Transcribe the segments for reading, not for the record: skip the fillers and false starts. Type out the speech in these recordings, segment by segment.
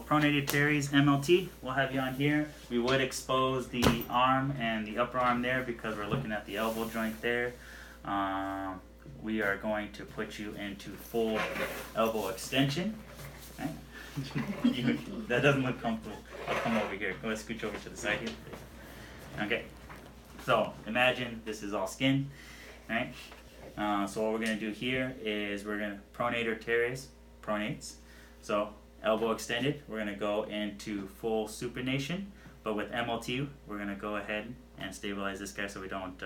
pronator teres MLT, we'll have you on here. We would expose the arm and the upper arm there because we're looking at the elbow joint there. We are going to put you into full elbow extension. Right? That doesn't look comfortable. I'll come over here. Go ahead, scooch over to the side here. Okay. So imagine this is all skin, right? So what we're going to do here is we're going to pronator teres, pronates. So elbow extended, we're going to go into full supination, but with MLT, we're going to go ahead and stabilize this guy so we don't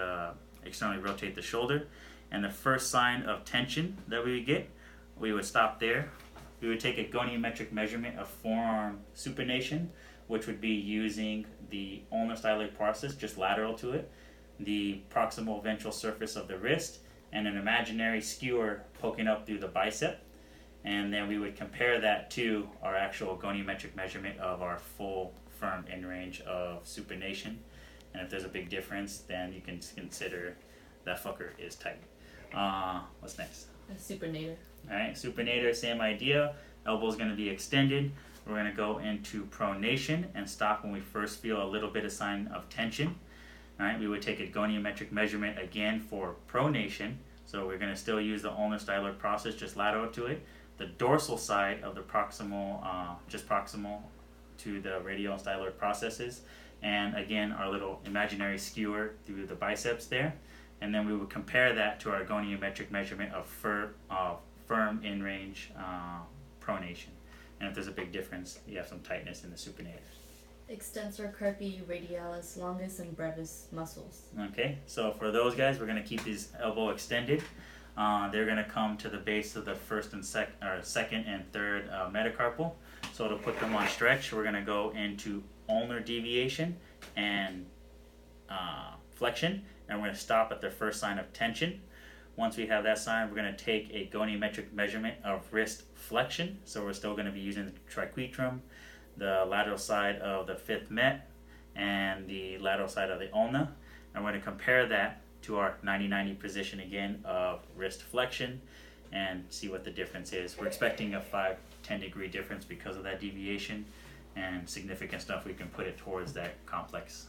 externally rotate the shoulder. And the first sign of tension that we would get, we would stop there. We would take a goniometric measurement of forearm supination, which would be using the ulnar styloid process just lateral to it, the proximal ventral surface of the wrist, and an imaginary skewer poking up through the bicep. And then we would compare that to our actual goniometric measurement of our full firm in range of supination. And if there's a big difference, then you can consider that fucker is tight. What's next? A supinator. Alright, supinator, same idea. Elbow's going to be extended. We're going to go into pronation and stop when we first feel a little bit of sign of tension. Alright, we would take a goniometric measurement again for pronation. So we're going to still use the ulnar styloid process, just lateral to it. The dorsal side of the proximal, just proximal to the radial and styloid processes. And again, our little imaginary skewer through the biceps there. And then we would compare that to our goniometric measurement of firm in range pronation. And if there's a big difference, you have some tightness in the supinator. Extensor carpi radialis longus and brevis muscles. Okay, so for those guys, we're going to keep these elbow extended. They're going to come to the base of the first and second and third metacarpal. So to put them on stretch, we're going to go into ulnar deviation and flexion, and we're going to stop at the first sign of tension. Once we have that sign, we're going to take a goniometric measurement of wrist flexion. So we're still going to be using the triquetrum, the lateral side of the fifth met, and the lateral side of the ulna. And we're going to compare that to our 90-90 position again of wrist flexion and see what the difference is. We're expecting a 5-10 degree difference because of that deviation, and significant stuff we can put it towards that complex.